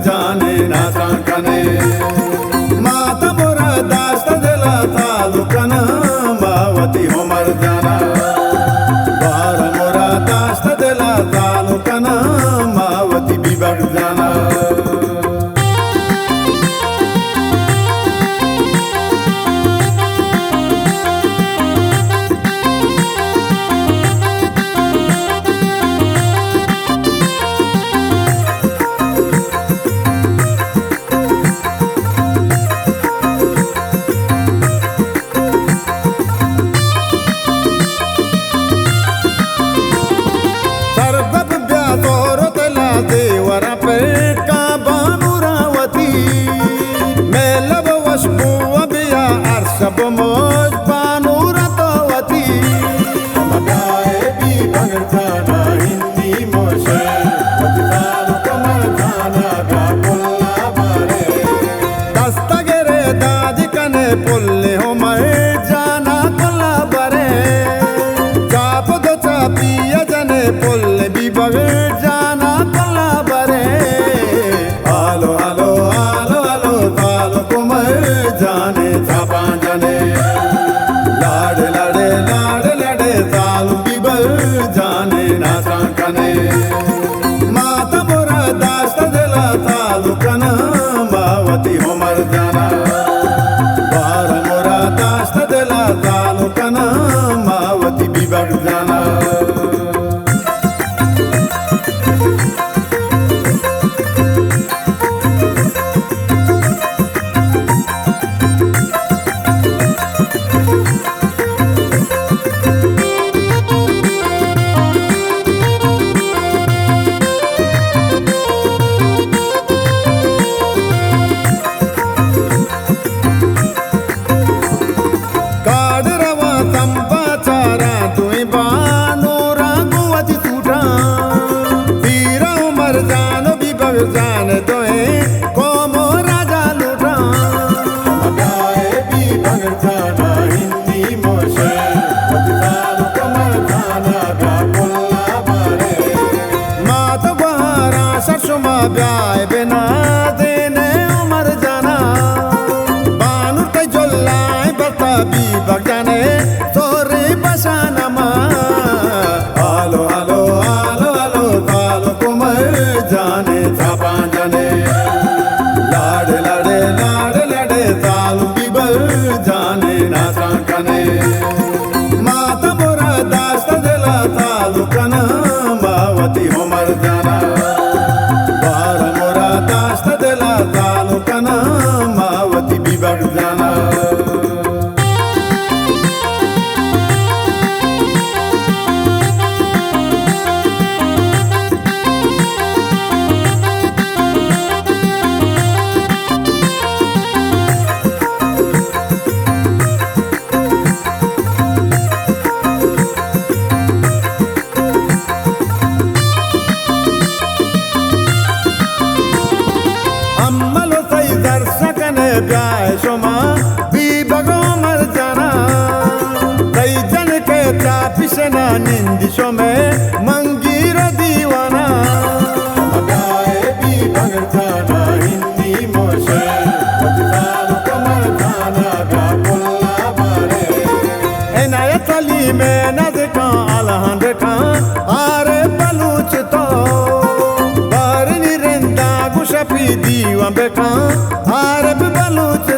जाने ना काकने माता मोरा दास्ता दिला तालुकन मावती हो मर जाना बार मोरा दास्ता दिला तालुकन मावती भी बढ़ जाना देवरा पेट का बानुरावती मैं लब वशबू अबिया अरशब मोज बानुरतवती मगाए भी भगताना हिंदी मोशे पतितानु कमर खाना का पुल्ला बारे दस्तगरे दादी कने पुल्ले हो मरे जाना पुल्ला बारे चाप दो चापिया जने पुल्ले भी बगे जाना जाने छापा जाने लाड़े लाड़े लाड़े लाड़े तालु बिबल जाने ना काकने माता मोरा दास्ता दिला तालु कना मावती हो मर जाना बार मोरा दास्ता दिला तालु कना मावती भी बढ़ जाना जाने तो कोमो राजा लूटा मगाए भी भगताना हिंदी मोशे पतितानु कमर खाना का पुल्ला बारे मात बहारा ससुमा ब्याय बिना देने उमर जाना बानु ते जोल्लाई बता भी भगताने तोरे बसाना मा आलो आलो आलो आलो तालो कुमर जाने छापा जाने लाड़े लाड़े लाड़े लाड़े तालु बिबल जाने ना काकने माता मोरा दास्ता दिला तालु कना मावती हो मर जाना बार मोरा दास्ता दिला तालु कना मावती भी बढ़ जाना ब्याह शोमा भी बगो मर जाना कई जन के तापिशना निंदिशो में मंगीर दीवाना मगाए भी भगताना हिंदी मोशे पतितानु कमर खाना का पुल्ला बारे इनायत अली में न देखा अलहंद खान आरे बलूच तो बारनी रिंदा गुशफी दीवा बेखा आरे बलूच